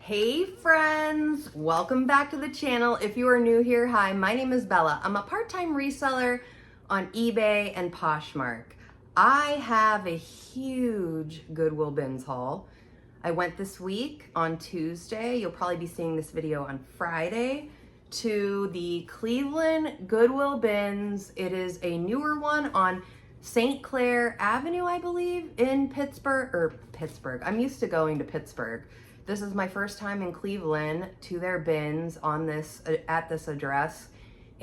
Hey friends, welcome back to the channel. If you are new here, hi, my name is Bella. I'm a part-time reseller on eBay and Poshmark. I have a huge Goodwill bins haul. I went this week on Tuesday, you'll probably be seeing this video on Friday, to the Cleveland Goodwill bins. It is a newer one on St. Clair Avenue, I believe, in Pittsburgh. I'm used to going to Pittsburgh. This is my first time in Cleveland to their bins on this at this address.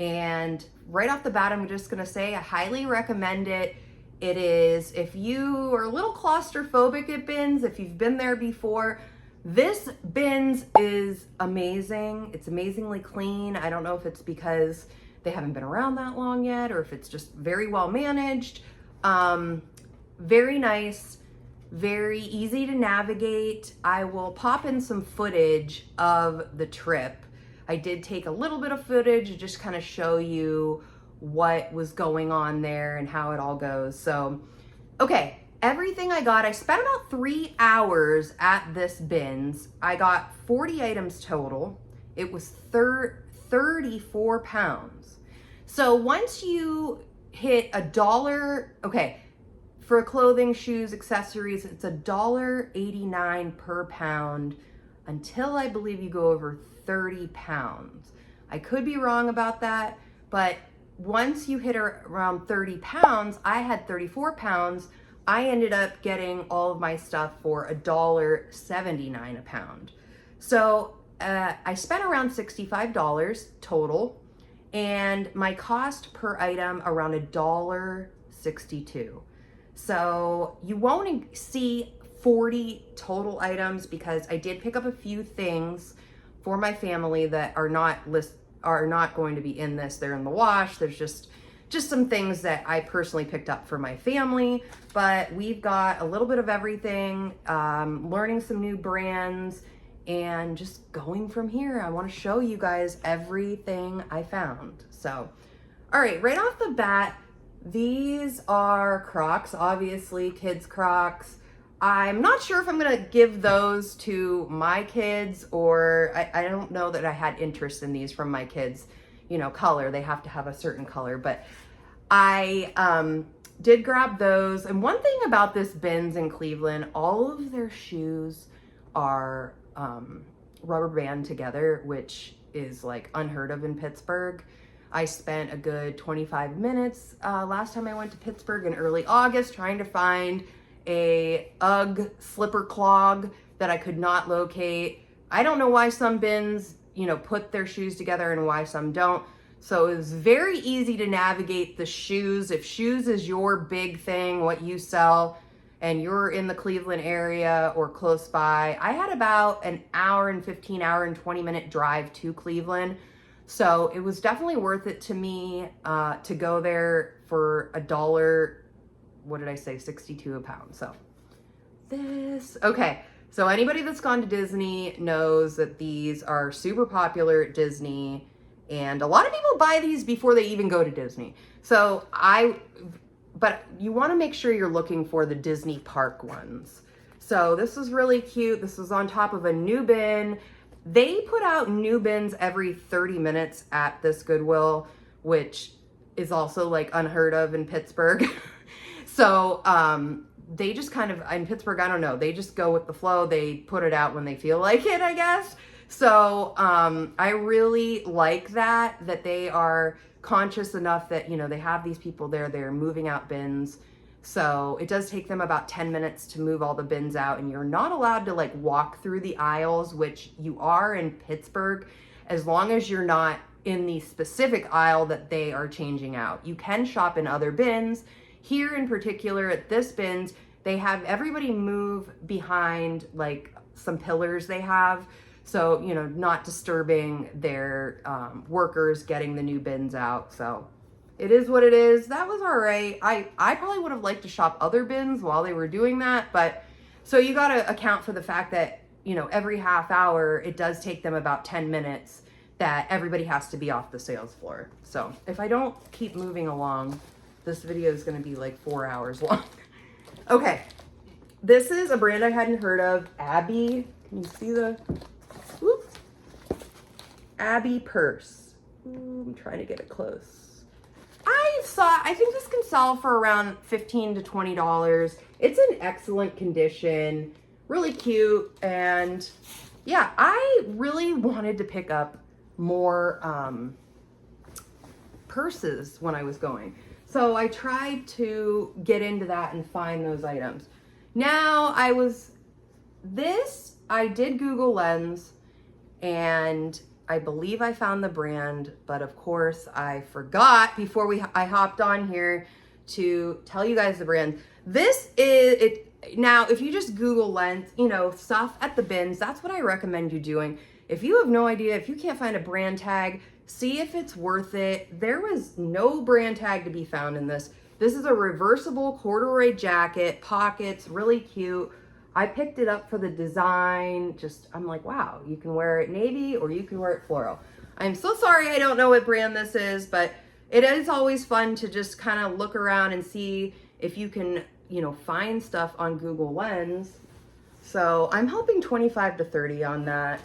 And right off the bat, I'm just gonna say I highly recommend it. It is, if you are a little claustrophobic at bins, if you've been there before, this bins is amazing. It's amazingly clean. I don't know if it's because they haven't been around that long yet or if it's just very well managed. Very nice. Very easy to navigate. I will pop in some footage of the trip. I did take a little bit of footage to just kind of show you what was going on there and how it all goes. So, okay, everything I got, I spent about 3 hours at this bins. I got 40 items total. It was 34 pounds. So once you hit $1, okay, for clothing, shoes, accessories, it's $1.89 per pound until I believe you go over 30 pounds. I could be wrong about that, but once you hit around 30 pounds, I had 34 pounds. I ended up getting all of my stuff for $1.79 a pound. So I spent around $65 total, and my cost per item around $1.62. So you won't see 40 total items because I did pick up a few things for my family that are not going to be in this. They're in the wash. There's just some things that I personally picked up for my family, but we've got a little bit of everything, learning some new brands and just going from here. I want to show you guys everything I found. So, all right, right off the bat, these are Crocs, obviously kids Crocs. I'm not sure if I'm gonna give those to my kids, or I don't know that I had interest in these from my kids, you know, color. They have to have a certain color, but I did grab those. And one thing about this bins in Cleveland, all of their shoes are rubber band together, which is like unheard of in Pittsburgh. I spent a good 25 minutes last time I went to Pittsburgh in early August trying to find a UGG slipper clog that I could not locate. I don't know why some bins, you know, put their shoes together and why some don't. So it was very easy to navigate the shoes. If shoes is your big thing, what you sell, and you're in the Cleveland area or close by, I had about an hour and 20-minute drive to Cleveland. So it was definitely worth it to me to go there for $1, what did I say, 62 a pound. So this, okay. So anybody that's gone to Disney knows that these are super popular at Disney, and a lot of people buy these before they even go to Disney. So but you want to make sure you're looking for the Disney park ones. So this is really cute. This is on top of a new bin. They put out new bins every 30 minutes at this Goodwill, which is also like unheard of in Pittsburgh. So they just kind of, in Pittsburgh, I don't know, they just go with the flow. They put it out when they feel like it, I guess. So I really like that they are conscious enough that, you know, they have these people there, they're moving out bins. So it does take them about 10 minutes to move all the bins out, and you're not allowed to like walk through the aisles, which you are in Pittsburgh, as long as you're not in the specific aisle that they are changing out. You can shop in other bins. Here in particular at this bins, they have everybody move behind like some pillars they have. So, you know, not disturbing their workers getting the new bins out. So it is what it is. That was all right. I probably would have liked to shop other bins while they were doing that. But so you got to account for the fact that, you know, every half hour, it does take them about 10 minutes that everybody has to be off the sales floor. So if I don't keep moving along, this video is going to be like 4 hours long. Okay. This is a brand I hadn't heard of, Abby. Can you see the Abby purse. Ooh, I'm trying to get it close. I think this can sell for around $15 to $20. It's in excellent condition, really cute, and yeah, I really wanted to pick up more purses when I was going. So I tried to get into that and find those items. Now I did Google Lens, and I believe I found the brand, but of course I forgot before I hopped on here to tell you guys the brand. This is it. Now, if you just Google Lens, you know, stuff at the bins, that's what I recommend you doing. If you have no idea, if you can't find a brand tag, see if it's worth it. There was no brand tag to be found in this. This is a reversible corduroy jacket, pockets, really cute. I picked it up for the design. I'm like, wow, you can wear it navy or you can wear it floral. I'm so sorry I don't know what brand this is, but it is always fun to just kind of look around and see if you can, you know, find stuff on Google Lens. So I'm hoping 25 to 30 on that.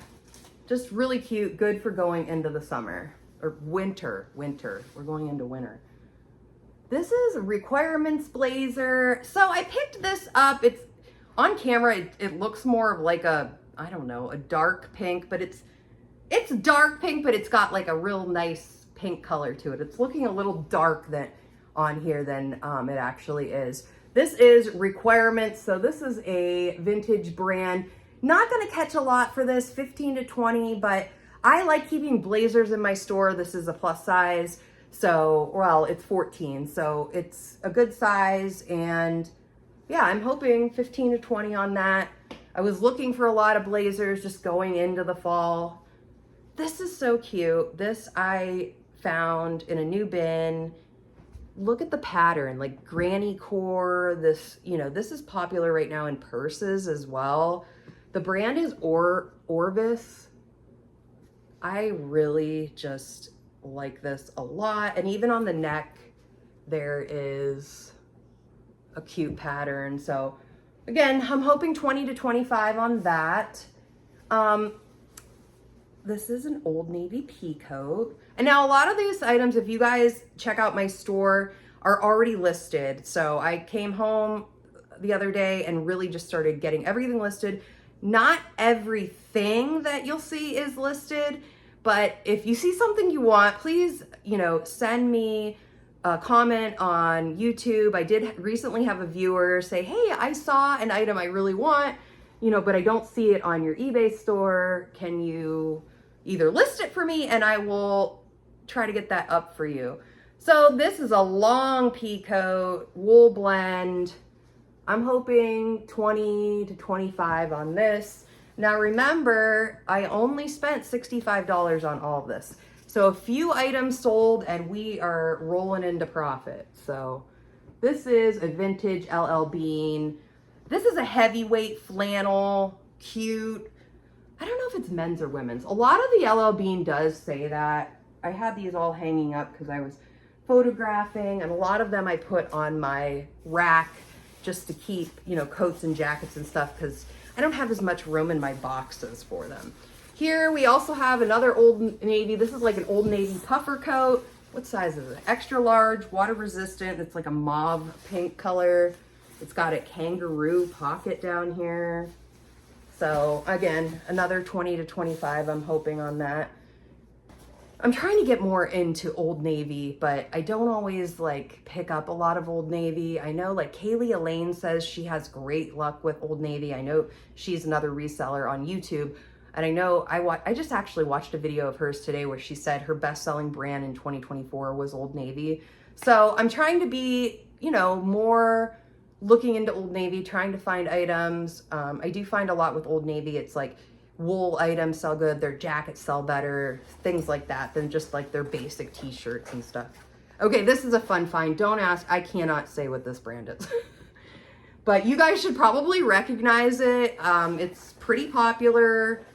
Just really cute, good for going into the summer or winter. We're going into winter. This is a requirements blazer. So I picked this up. It's on camera, it looks more of like a, I don't know, a dark pink, but it's dark pink, but it's got like a real nice pink color to it. It's looking a little dark on here than it actually is. This is requirements. So this is a vintage brand. Not going to catch a lot for this, 15 to 20, but I like keeping blazers in my store. This is a plus size. So, well, it's 14. So it's a good size, and yeah, I'm hoping 15 to 20 on that. I was looking for a lot of blazers just going into the fall. This is so cute. This I found in a new bin. Look at the pattern, like granny core. This, you know, this is popular right now in purses as well. The brand is Orvis. I really just like this a lot. And even on the neck, there is a cute pattern. So again, I'm hoping 20 to 25 on that. This is an Old Navy pea coat. And now a lot of these items, if you guys check out my store, are already listed. So I came home the other day and really just started getting everything listed. Not everything that you'll see is listed, but if you see something you want, please, you know, send me a comment on YouTube. I did recently have a viewer say, hey, I saw an item I really want, you know, but I don't see it on your eBay store. Can you either list it for me and I will try to get that up for you. So this is a long pea coat, wool blend. I'm hoping 20 to 25 on this. Now remember, I only spent $65 on all of this. So a few items sold and we are rolling into profit. So this is a vintage LL Bean. This is a heavyweight flannel, cute. I don't know if it's men's or women's. A lot of the LL Bean does say that. I had these all hanging up because I was photographing, and a lot of them I put on my rack just to keep, you know, coats and jackets and stuff because I don't have as much room in my boxes for them. Here we also have another Old Navy. This is like an Old Navy puffer coat. What size is it? Extra large, water resistant. It's like a mauve pink color. It's got a kangaroo pocket down here. So again, another 20 to 25, I'm hoping on that. I'm trying to get more into Old Navy, but I don't always like pick up a lot of Old Navy. I know like Kaylee Elaine says she has great luck with Old Navy. I know she's another reseller on YouTube. And I know I just actually watched a video of hers today where she said her best-selling brand in 2024 was Old Navy. So I'm trying to be, you know, more looking into Old Navy, trying to find items. I do find a lot with Old Navy. It's like wool items sell good, their jackets sell better, things like that, than just like their basic t-shirts and stuff. Okay, this is a fun find. Don't ask. I cannot say what this brand is. But you guys should probably recognize it. It's pretty popular.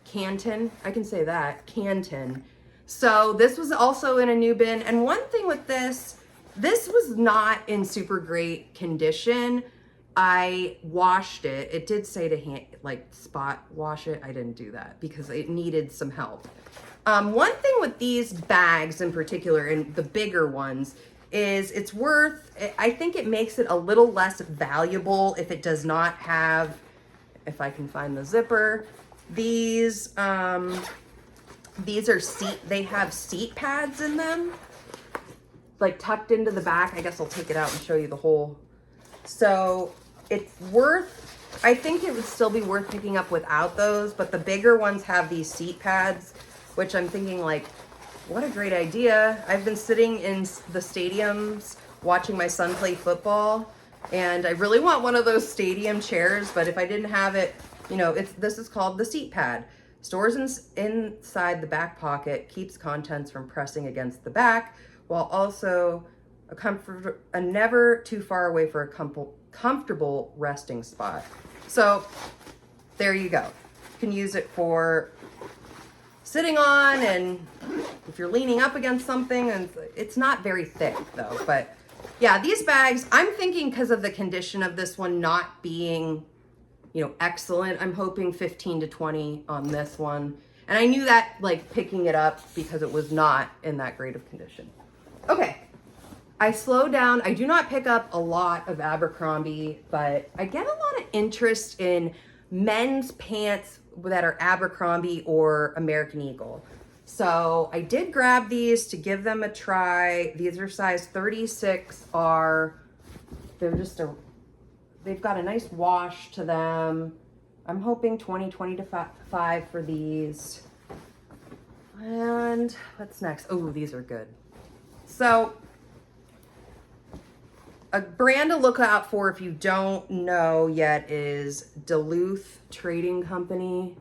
Canton, I can say that, Canton. So this was also in a new bin. And one thing with this was not in super great condition. I washed it. It did say to like spot wash it. I didn't do that because it needed some help. One thing with these bags in particular, and the bigger ones, is I think it makes it a little less valuable if it does not have, if I can find the zipper, these are they have seat pads in them, like tucked into the back. I guess I'll take it out and show you the whole. So I think it would still be worth picking up without those, but the bigger ones have these seat pads, which I'm thinking like, what a great idea. I've been sitting in the stadiums watching my son play football, and I really want one of those stadium chairs, but if I didn't have it, you know, this is called the seat pad. Stores inside the back pocket, keeps contents from pressing against the back, while also a never too far away for a comfortable resting spot. So there you go. You can use it for sitting on, and if you're leaning up against something, and it's not very thick though. But yeah, these bags, I'm thinking because of the condition of this one not being, you know, excellent, I'm hoping 15 to 20 on this one. And I knew that like picking it up because it was not in that great of condition. Okay, I slowed down. I do not pick up a lot of Abercrombie, but I get a lot of interest in men's pants that are Abercrombie or American Eagle. So I did grab these to give them a try. These are size 36R. They've got a nice wash to them. I'm hoping 20 to 5 for these. And what's next? Oh, these are good. So a brand to look out for if you don't know yet is Duluth Trading Company.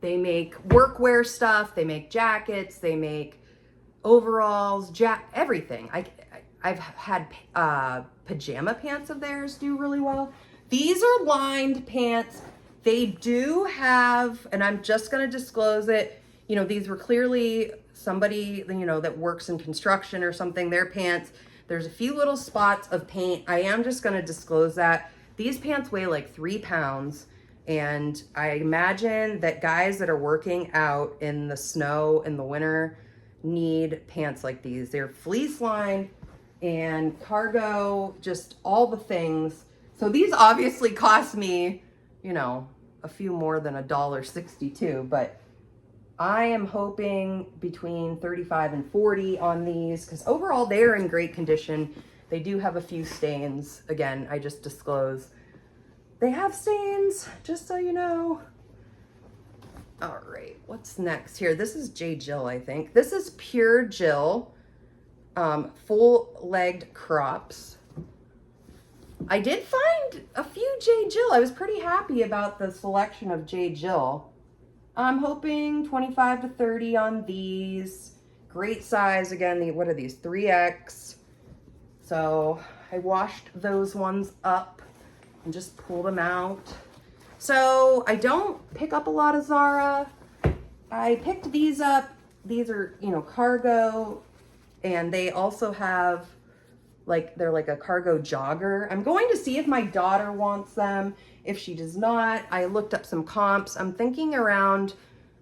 They make workwear stuff, they make jackets, they make overalls, everything. I've had pajama pants of theirs do really well. These are lined pants. They do have, and I'm just gonna disclose it, you know, these were clearly somebody, you know, that works in construction or something, their pants. There's a few little spots of paint. I am just gonna disclose that. These pants weigh like 3 pounds. And I imagine that guys that are working out in the snow in the winter need pants like these. They're fleece lined and cargo, just all the things. So these obviously cost me, you know, a few more than $1.62, but I am hoping between 35 and 40 on these because overall they're in great condition. They do have a few stains. Again, I just disclose they have stains, just so you know. All right, what's next here? This is J. Jill, I think. This is Pure Jill, full-legged crops. I did find a few J. Jill. I was pretty happy about the selection of J. Jill. I'm hoping 25 to 30 on these. Great size. Again, what are these? 3X. So I washed those ones up and just pull them out. So I don't pick up a lot of Zara. I picked these up. These are, you know, cargo, and they also have they're like a cargo jogger. I'm going to see if my daughter wants them. If she does not, I looked up some comps. I'm thinking around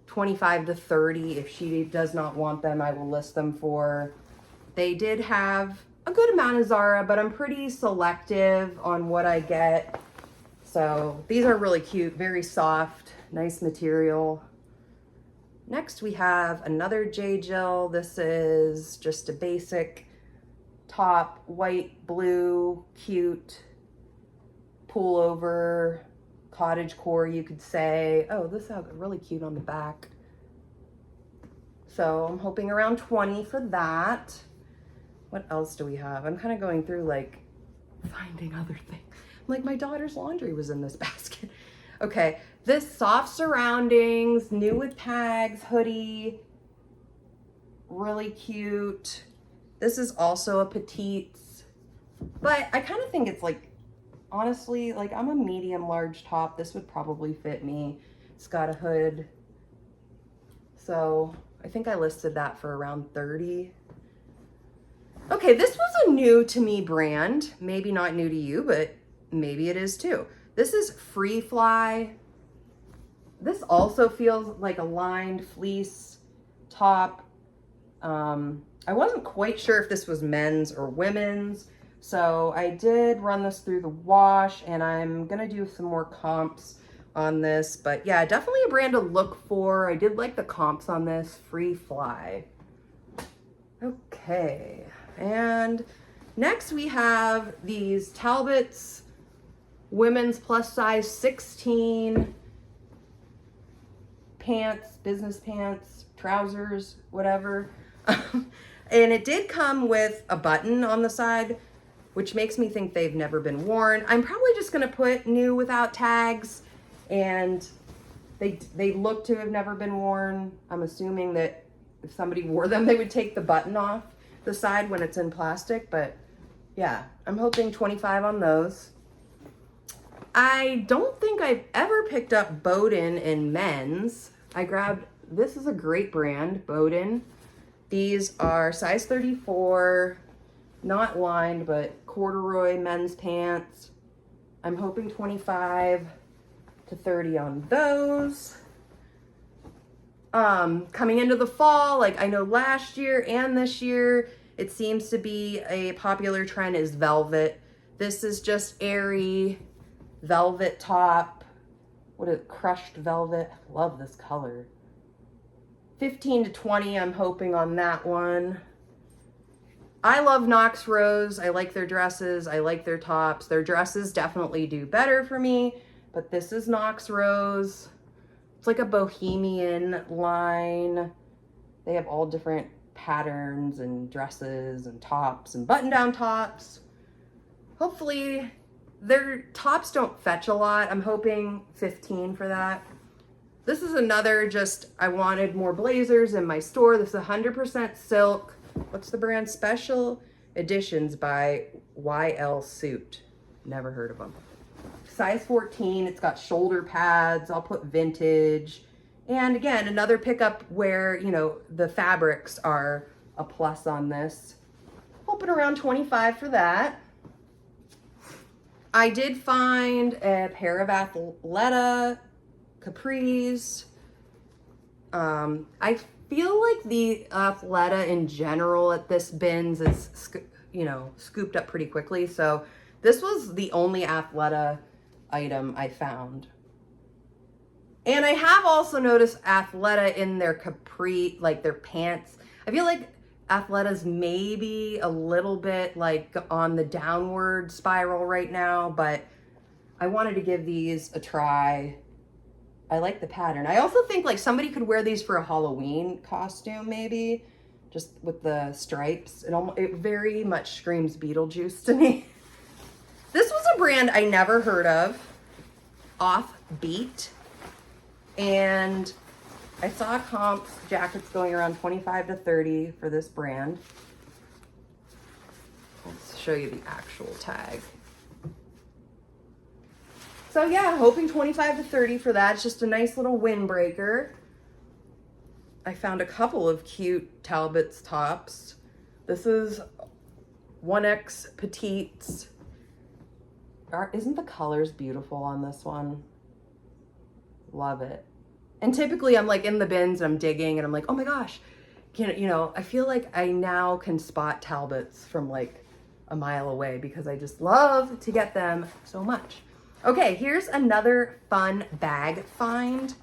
25 to 30. If she does not want them, I will list them for. They did have a good amount of Zara, but I'm pretty selective on what I get. So these are really cute, very soft, nice material. Next we have another J. Jill. This is just a basic top, white, blue, cute, pullover, cottage core, you could say. Oh, this is really cute on the back. So I'm hoping around 20 for that. What else do we have? I'm kind of going through like finding other things. Like my daughter's laundry was in this basket. Okay, this soft surroundings, new with tags, hoodie, really cute. This is also a petite, but I kind of think it's like, honestly, like I'm a medium large top. This would probably fit me. It's got a hood. So I think I listed that for around 30. Okay, this was a new to me brand. Maybe not new to you, but maybe it is too. This is Free Fly. This also feels like a lined fleece top. I wasn't quite sure if this was men's or women's, so I did run this through the wash, and I'm gonna do some more comps on this. But yeah, definitely a brand to look for. I did like the comps on this. Free Fly. Okay, and next we have these Talbot's women's plus size 16 pants, business pants, trousers, whatever. And it did come with a button on the side, which makes me think they've never been worn. I'm probably just gonna put new without tags, and they look to have never been worn. I'm assuming that if somebody wore them, they would take the button off the side when it's in plastic, but yeah, I'm hoping 25 on those. I don't think I've ever picked up Bowden in men's. I grabbed, this is a great brand, Bowden. These are size 34, not lined, but corduroy men's pants. I'm hoping 25 to 30 on those. Coming into the fall, like I know last year and this year, it seems to be a popular trend is velvet. This is just airy velvet top. What is crushed velvet? Love this color. 15 to 20, I'm hoping on that one. I love Knox Rose. I like their dresses. I like their tops. Their dresses definitely do better for me, but this is Knox Rose. It's like a bohemian line. They have all different patterns and dresses and tops and button-down tops. Hopefully their tops don't fetch a lot. I'm hoping 15 for that. This is another just, I wanted more blazers in my store. This is 100% silk. What's the brand? Special Editions by YL Suit. Never heard of them. Size 14, it's got shoulder pads. I'll put vintage. And again, another pickup where, you know, the fabrics are a plus on this. Hoping around 25 for that. I did find a pair of Athleta capris. I feel like the Athleta in general at this bins is, you know, scooped up pretty quickly. So this was the only Athleta item I found. And I have also noticed Athleta in their capri, like their pants. I feel like Athleta's maybe a little bit like on the downward spiral right now, but I wanted to give these a try. I like the pattern. I also think like somebody could wear these for a Halloween costume maybe, just with the stripes. It very much screams Beetlejuice to me. This was a brand I never heard of, Offbeat. And I saw comps jackets going around 25 to 30 for this brand. Let's show you the actual tag. So yeah, hoping 25 to 30 for that. It's just a nice little windbreaker. I found a couple of cute Talbot's tops. This is 1X Petites. Isn't the colors beautiful on this one? Love it. And typically I'm like in the bins and I'm digging and I'm like, oh my gosh, you know, I feel like I now can spot Talbots from like a mile away because I just love to get them so much. Okay, here's another fun bag find.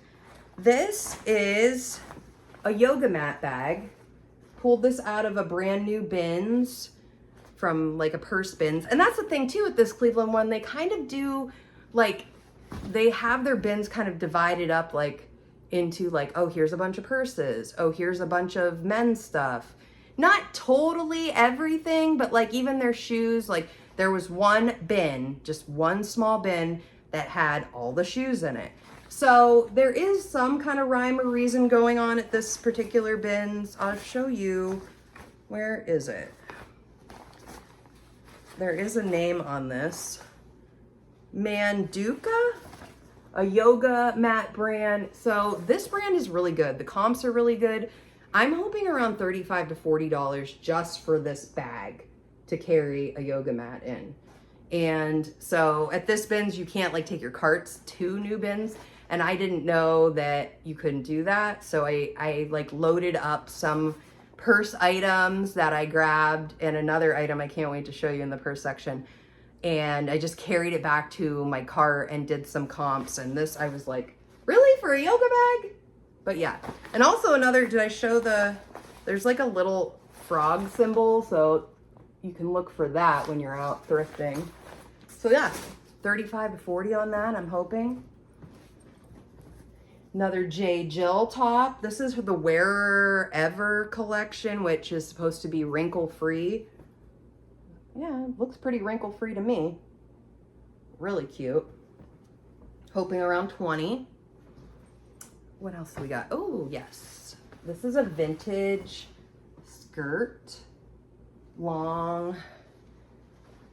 This is a yoga mat bag. Pulled this out of a brand new bins from like a purse bins. And that's the thing too with this Cleveland one, they kind of do like, they have their bins kind of divided up like into like, oh, here's a bunch of purses. Oh, here's a bunch of men's stuff. Not totally everything, but like even their shoes, like there was one bin, just one small bin that had all the shoes in it. So there is some kind of rhyme or reason going on at this particular bins. I'll show you, where is it? There is a name on this. Manduka, a yoga mat brand. So this brand is really good. The comps are really good. I'm hoping around $35 to $40 just for this bag to carry a yoga mat in. And so at this bins, you can't like take your carts to new bins. and I didn't know that you couldn't do that. So I like loaded up some purse items that I grabbed and another item I can't wait to show you in the purse section. And I just carried it back to my cart and did some comps. And this, I was like, really, for a yoga bag? But yeah. And also another, did I show there's like a little frog symbol. So you can look for that when you're out thrifting. So yeah, 35 to 40 on that, I'm hoping. Another J. Jill top. This is the Wearer Ever collection, which is supposed to be wrinkle-free. Yeah, it looks pretty wrinkle-free to me. Really cute. Hoping around 20. What else do we got? Oh, yes. This is a vintage skirt. Long.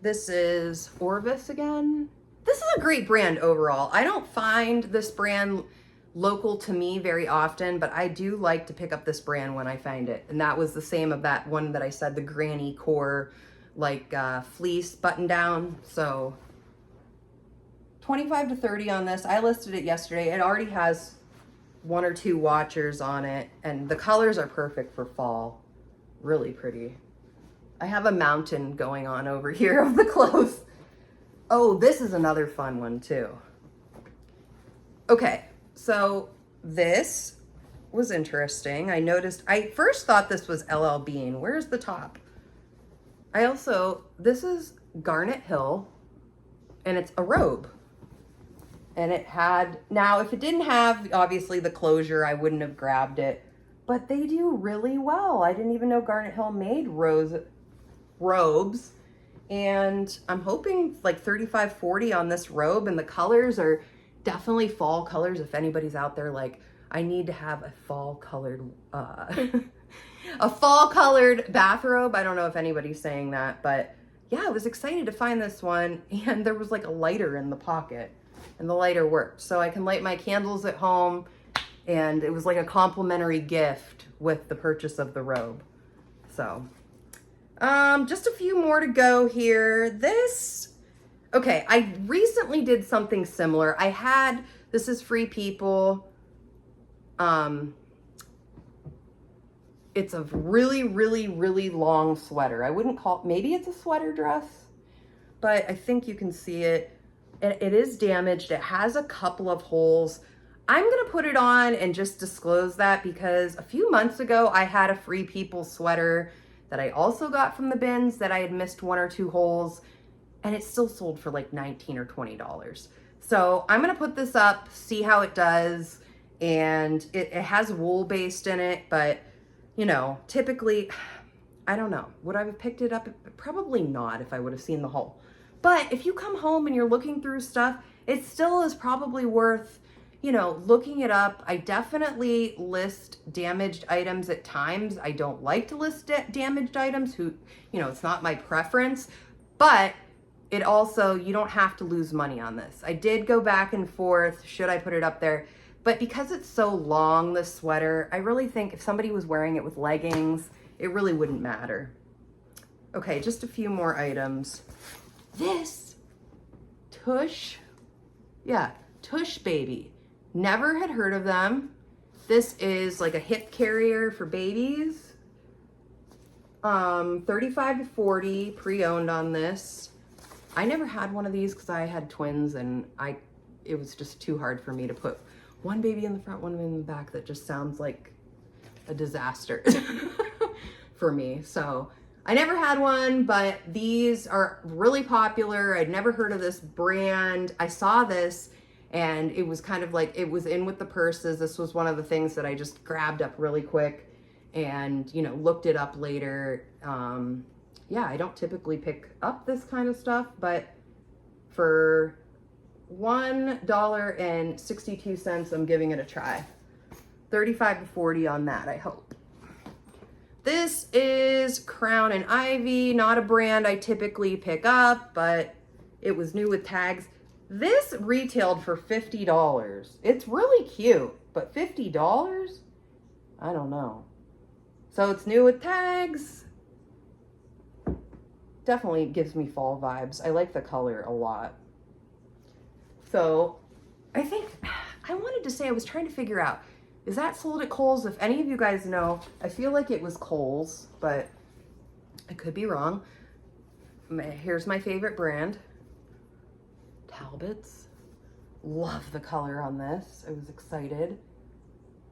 This is Orvis again. This is a great brand overall. I don't find this brand local to me very often, but I do like to pick up this brand when I find it. And that was the same of that one that I said, the granny core, like fleece button down. So 25 to 30 on this. I listed it yesterday. It already has 1 or 2 watchers on it, and the colors are perfect for fall. Really pretty. I have a mountain going on over here of the clothes. Oh, this is another fun one too. Okay, so this was interesting. I noticed, I first thought this was LL Bean. Where's the top? This is Garnet Hill, and it's a robe. And it had, now if it didn't have, obviously, the closure, I wouldn't have grabbed it. But they do really well. I didn't even know Garnet Hill made robes. And I'm hoping like 35, 40 on this robe. And the colors are definitely fall colors. If anybody's out there like, I need to have a fall colored, a fall colored bathrobe. I don't know if anybody's saying that, but yeah, I was excited to find this one. And there was like a lighter in the pocket. And the lighter worked. So I can light my candles at home. And it was like a complimentary gift with the purchase of the robe. So, just a few more to go here. Okay, I recently did something similar. This is Free People. It's a really, really, really long sweater. I wouldn't maybe it's a sweater dress, but I think you can see it. It is damaged. It has a couple of holes. I'm going to put it on and just disclose that because a few months ago, I had a Free People sweater that I also got from the bins that I had missed 1 or 2 holes, and it still sold for like $19 or $20. So I'm going to put this up, see how it does. And it has wool based in it, but you know, typically, I don't know. Would I have picked it up? Probably not if I would have seen the hole. But if you come home and you're looking through stuff, it still is probably worth, you know, looking it up. I definitely list damaged items at times. I don't like to list damaged items it's not my preference, but it also, you don't have to lose money on this. I did go back and forth. Should I put it up there? But because it's so long, this sweater, I really think if somebody was wearing it with leggings, it really wouldn't matter. Okay, just a few more items. This Tush Baby. Never had heard of them. This is like a hip carrier for babies. 35 to 40 pre-owned on this. I never had one of these because I had twins and it was just too hard for me to put one baby in the front, one in the back. That just sounds like a disaster for me. So I never had one, but these are really popular. I'd never heard of this brand. I saw this and it was kind of like, it was in with the purses. This was one of the things that I just grabbed up really quick and, you know, looked it up later. Yeah, I don't typically pick up this kind of stuff, but for $1.62, I'm giving it a try. 35 to 40 on that, I hope. This is Crown and Ivy, not a brand I typically pick up, but it was new with tags. This retailed for $50. It's really cute, but $50? I don't know. So it's new with tags. Definitely gives me fall vibes. I like the color a lot. So I think I wanted to say, I was trying to figure out, is that sold at Kohl's? If any of you guys know, I feel like it was Kohl's, but I could be wrong. Here's my favorite brand, Talbot's. Love the color on this. I was excited.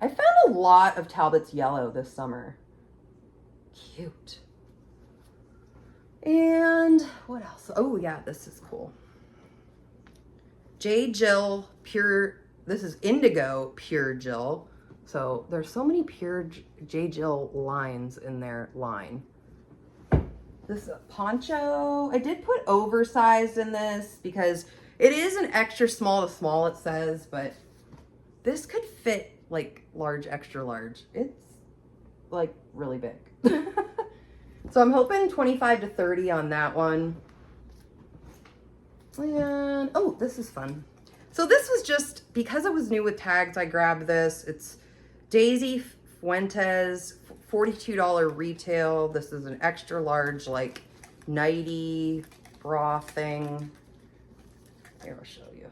I found a lot of Talbot's yellow this summer. Cute. And what else? Oh yeah, this is cool. J. Jill Pure, this is Indigo Pure Jill. So there's so many Pure J. Jill lines in their line. This is a poncho. I did put oversized in this because it is an extra small to small, it says, but this could fit like large, extra large. It's like really big. So I'm hoping 25 to 30 on that one. And, oh, this is fun. So this was just, because it was new with tags, I grabbed this. It's Daisy Fuentes, $42 retail. This is an extra large, like, nighty bra thing. Here, I'll show you.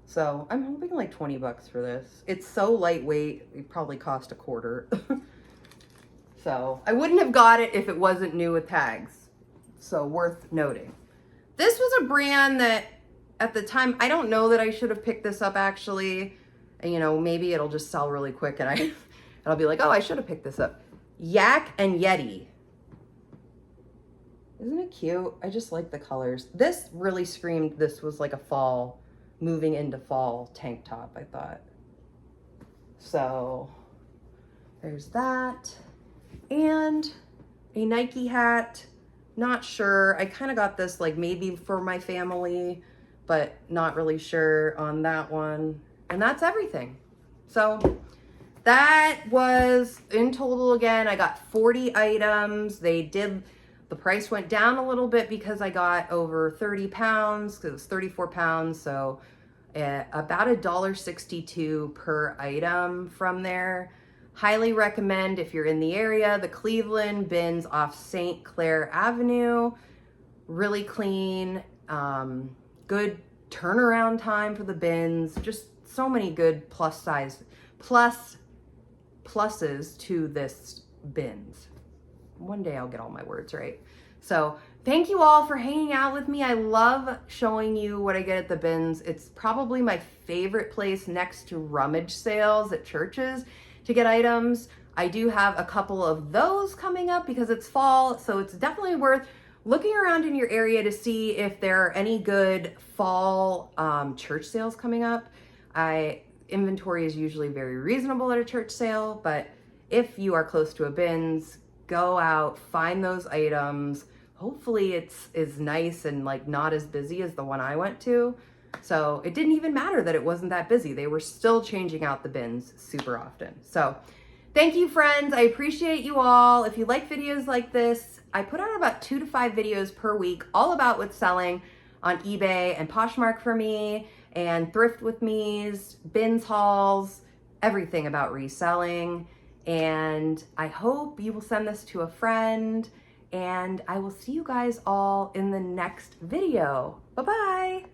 So I'm hoping like 20 bucks for this. It's so lightweight, it probably cost a quarter. So I wouldn't have got it if it wasn't new with tags. So worth noting. This was a brand that at the time, I don't know that I should have picked this up actually. And, you know, maybe it'll just sell really quick and I'll be like, oh, I should have picked this up. Yak and Yeti. Isn't it cute? I just like the colors. This really screamed this was like a fall, moving into fall tank top, I thought. So there's that. And a Nike hat. Not sure. I kind of got this like maybe for my family, but not really sure on that one. And that's everything. So that was in total again, I got 40 items. The price went down a little bit because I got over 30 pounds because it was 34 pounds. So about $1.62 per item from there. Highly recommend if you're in the area, the Cleveland bins off St. Clair Avenue. Really clean, good turnaround time for the bins. Just so many good pluses to this bins. One day I'll get all my words right. So thank you all for hanging out with me. I love showing you what I get at the bins. It's probably my favorite place next to rummage sales at churches to get items. I do have a couple of those coming up because it's fall, so it's definitely worth looking around in your area to see if there are any good fall church sales coming up. Inventory is usually very reasonable at a church sale, but if you are close to a bins, go out, find those items. Hopefully it's nice and like not as busy as the one I went to. So it didn't even matter that it wasn't that busy. They were still changing out the bins super often. So thank you, friends. I appreciate you all. If you like videos like this, I put out about 2 to 5 videos per week, all about what's selling on eBay and Poshmark for me, and thrift with me's, bins hauls, everything about reselling. And I hope you will send this to a friend, and I will see you guys all in the next video. Bye-bye.